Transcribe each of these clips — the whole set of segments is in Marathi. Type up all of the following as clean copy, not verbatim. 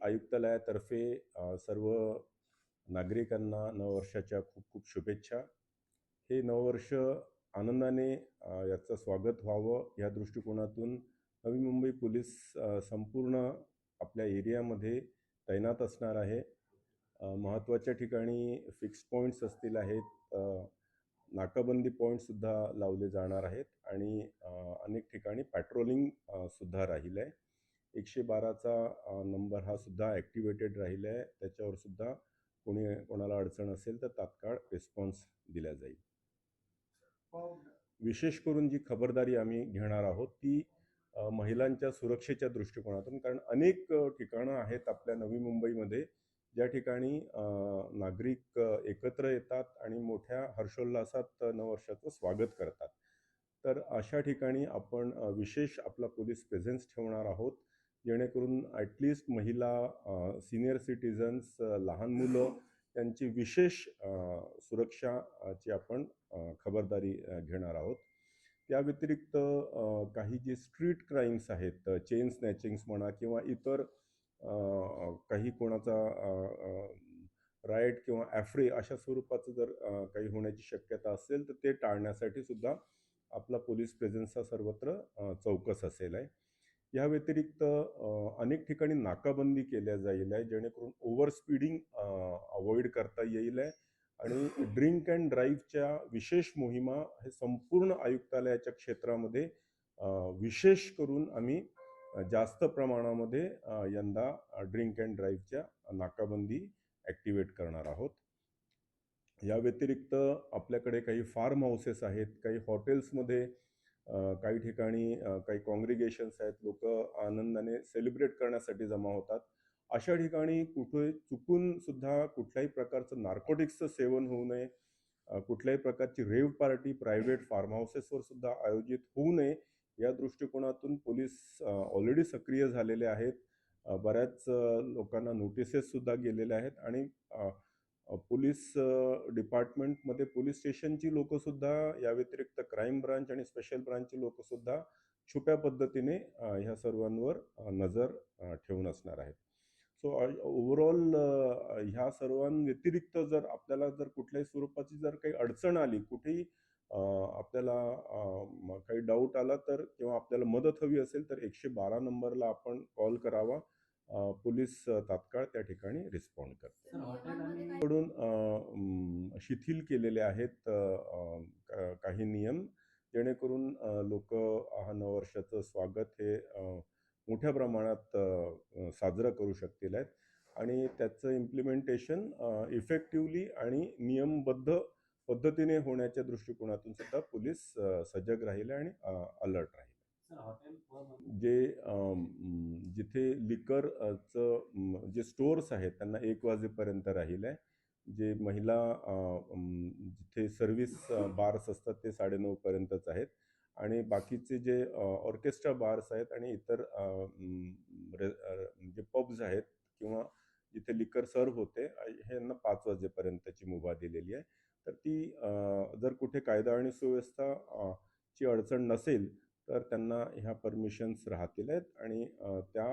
आयुक्तालयातर्फे सर्व नागरिकांना नववर्षाच्या खूप खूप शुभेच्छा. हे नववर्ष आनंदाने याचं स्वागत व्हावं या दृष्टिकोनातून नवी मुंबई पोलीस संपूर्ण आपल्या एरियामध्ये तैनात असणार आहे. महत्त्वाच्या ठिकाणी फिक्स पॉईंट्स असतील आहेत, नाकाबंदी पॉईंटसुद्धा लावले जाणार आहेत आणि अनेक ठिकाणी पॅट्रोलिंग सुद्धा राहील आहे. 112चा नंबर हा सुद्धा ॲक्टिवेटेड राहिला आहे. त्याच्यावर सुद्धा कोणाला अडचण असेल तर तात्काळ रिस्पॉन्स दिला जाईल. विशेष करून जी खबरदारी आम्ही घेणार आहोत ती महिलांच्या सुरक्षेच्या दृष्टिकोनातून, कारण अनेक ठिकाणं आहेत आपल्या नवी मुंबईमध्ये ज्या ठिकाणी नागरिक एकत्र येतात आणि मोठ्या हर्षोल्लासात नववर्षाचं स्वागत करतात. तर अशा ठिकाणी आपण विशेष आपला पोलीस प्रेझेन्स ठेवणार आहोत, जेणेकरून ॲटलिस्ट महिला, सिनियर सिटीजन्स, लहान मुलं त्यांची विशेष सुरक्षाची आपण खबरदारी घेणार आहोत. त्या व्यतिरिक्त काही जे स्ट्रीट क्राईम्स आहेत, चेन स्नॅचिंग्स म्हणा किंवा इतर काही कोणाचा राईट किंवा ॲफ्रे अशा स्वरूपाचं जर काही होण्याची शक्यता असेल तर ते टाळण्यासाठी सुद्धा आपला पोलीस प्रेझेन्स हा सर्वत्र चौकस असेल आहे. या व्यतिरिक्त अनेक ठिकाणी नाकाबंदी केल्या जाईल आहे, जेणेकरून ओव्हर स्पीडिंग अवॉइड करता येईल आहे आणि ड्रिंक अँड ड्राईव्हच्या विशेष मोहिमा हे संपूर्ण आयुक्तालयाच्या क्षेत्रामध्ये विशेष करून आम्ही जास्त प्रमाणामध्ये यंदा ड्रिंक अँड ड्राईव्हच्या नाकाबंदी ॲक्टिवेट करणार आहोत. या व्यतिरिक्त आपल्याकडे काही फार्म हाऊसेस आहेत, काही हॉटेल्समध्ये काही ठिकाणी काही कॉंग्रिगेशन्स आहेत, लोक आनंदाने सेलिब्रेट करण्यासाठी जमा होतात. अशा ठिकाणी कुठे चुकून सुद्धा कुठल्याही प्रकारचं नार्कोटिक्सचं सेवन होऊ नये, कुठल्याही प्रकारची रेव्ह पार्टी प्रायव्हेट फार्म हाऊसेसवर सुद्धा आयोजित होऊ नये या दृष्टिकोनातून पोलीस ऑलरेडी सक्रिय झालेले आहेत. बऱ्याच लोकांना नोटिसेस सुद्धा गेलेल्या आहेत आणि पोलीस डिपार्टमेंटमध्ये पोलीस स्टेशनची लोकंसुद्धा या व्यतिरिक्त क्राईम ब्रांच आणि स्पेशल ब्रांचची लोकंसुद्धा छुप्या पद्धतीने ह्या सर्वांवर नजर ठेवून असणार आहेत. सो ओव्हरऑल ह्या सर्वांव्यतिरिक्त जर आपल्याला जर कुठल्याही स्वरूपाची जर काही अडचण आली, कुठेही आपल्याला काही डाऊट आला तर किंवा आपल्याला मदत हवी असेल तर 112 नंबरला आपण कॉल करावा. पोलीस तात्काळ त्या ठिकाणी रिस्पॉन्ड करते. कडून शिथिल केलेले आहेत काही नियम, जेणेकरून लोक हा नववर्षाचं स्वागत हे मोठ्या प्रमाणात साजरं करू शकतील आहेत आणि त्याचं इम्प्लिमेंटेशन इफेक्टिव्हली आणि नियमबद्ध पद्धतीने होण्याच्या दृष्टिकोनातून सुद्धा पोलीस सजग राहिले आणि अलर्ट राहिले. जे जिथे लिकरचं जे स्टोअर्स आहेत त्यांना 1 वाजेपर्यंत राहील आहे. जे महिला जिथे सर्व्हिस बार्स असतात ते 9:30 पर्यंतच आहेत आणि बाकीचे जे ऑर्केस्ट्रा बार्स आहेत आणि इतर जे पब्स आहेत किंवा जिथे लिकर सर्व होते हे यांना 5 वाजेपर्यंतची मुभा दिलेली आहे. तर ती जर कुठे कायदा आणि सुव्यवस्था ची अडचण नसेल तर त्यांना ह्या परमिशन्स राहतील आहेत आणि त्या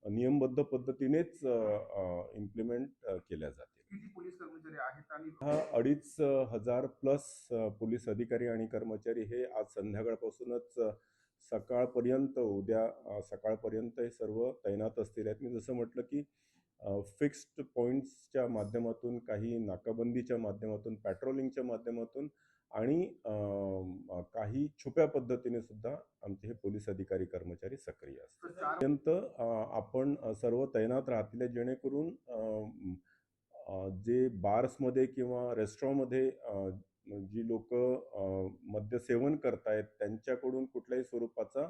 नियमबद्ध पद्धतीनेच इम्प्लिमेंट केल्या जातील. किती पोलीस कर्मचारी आहेत आणि हा 2,500 प्लस पोलीस अधिकारी आणि कर्मचारी हे आज संध्याकाळपासूनच सकाळपर्यंत उद्या सकाळपर्यंत हे सर्व तैनात असतील आहेत. मी जसं म्हटलं की फिक्स्ड पॉईंट्सच्या माध्यमातून, काही नाकाबंदीच्या माध्यमातून, पॅट्रोलिंगच्या माध्यमातून आणि काही छुप्या पद्धतीने सुद्धा आमचे हे पोलीस अधिकारी कर्मचारी सक्रिय असतात. अत्यंत आपण सर्व तैनात राहतील, जेणेकरून जे बार्समध्ये किंवा रेस्टॉरंटमध्ये जी लोक मद्य सेवन करतायत त्यांच्याकडून कुठल्याही स्वरूपाचा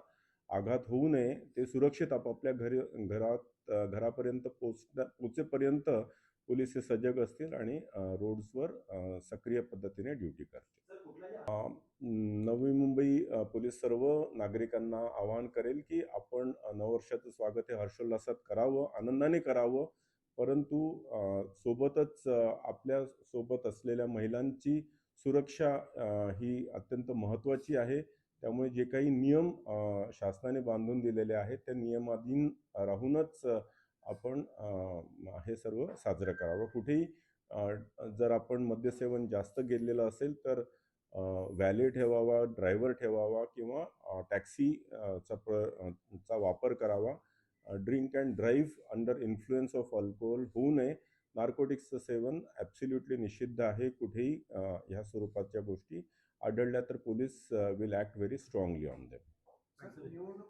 आघात होऊ नये, ते सुरक्षित आपापल्या घरापर्यंत पोचेपर्यंत पोलीस हे सजग असतील आणि रोड्सवर सक्रिय पद्धतीने ड्युटी करतील. नवी मुंबई पोलीस सर्व नागरिकांना आवाहन करेल की आपण नववर्षाचं स्वागत हे हर्षोल्लासात करावं, आनंदाने करावं, परंतु सोबतच आपल्या सोबत असलेल्या महिलांची सुरक्षा ही अत्यंत महत्त्वाची आहे. त्यामुळे जे काही नियम शासनाने बांधून दिलेले आहेत त्या नियमाधीन राहूनच आपण हे सर्व साजरं करावं. कुठेही जर आपण मद्यसेवन जास्त केलेलं असेल तर व्हॅले ठेवावा, ड्रायव्हर ठेवावा किंवा टॅक्सी चा वापर करावा. Drink and drive under influence of alcohol होऊ नये. नार्कोटिक्सचं सेवन ॲब्सोल्युटली निषिद्ध आहे. कुठेही ह्या स्वरूपाच्या गोष्टी आढळल्या तर police will act very strongly on them. निवडणूक